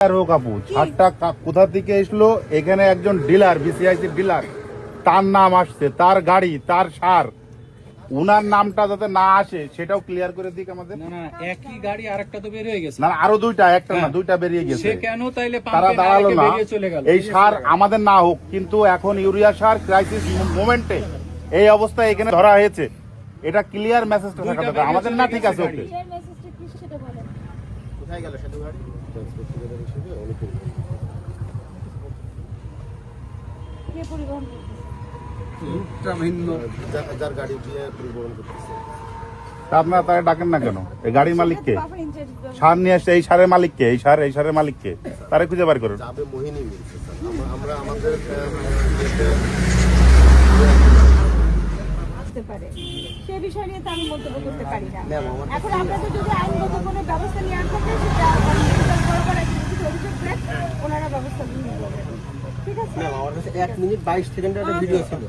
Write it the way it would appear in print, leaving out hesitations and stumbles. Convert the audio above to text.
কাপু ছাড়টা কোথা থেকে এসলো? এখানে একজন ডিলার, বিসিআইসি ডিলার, তার নাম আসছে, তার গাড়ি, তার সার, উনার নামটা যাতে না আসে সেটাও ক্লিয়ার করে দিক আমাদের। না একই গাড়ি আরেকটা তো বের হয়ে গেছে। না আরো দুইটা, একটা না দুইটা বেরিয়ে গেছে। সে কেন তাইলে তারা দাঁড়ালো না। চলে গেল। এই সার আমাদের না হোক, কিন্তু এখন ইউরিয়া সার ক্রাইসিস মোমেন্টে এই অবস্থা এখানে ধরা হয়েছে, এটা ক্লিয়ার মেসেজটা থাকা দরকার আমাদের। না ঠিক আছে, ওকে। কোথায় গেল সেতু গাড়ি? কে পরিবহন যার গাড়ি দিয়ে পরিবহন করতেছে। আপনারা তারা ডাকেন না কেন? এই গাড়ির মালিককে, সার নিয়ে আসছে, এই সারের মালিককে, এই সারের মালিককে তারা খুঁজে বার করুন। যাবে মোহিনী মিলছে স্যার। আমরা আমাদের আসতে পারে সে বিষয় নিয়ে তো আমি মন্তব্য করতে পারি না। এখন আপনাদের যদি আইনগত কোনো ব্যবস্থা নেওয়ার থাকে সেটা বরাবর অভিযোগ ওনারা ব্যবস্থা নিয়ে নেবেন। ঠিক আছে। আমার কাছে 1 মিনিট 22 সেকেন্ডের একটা ভিডিও ছিল।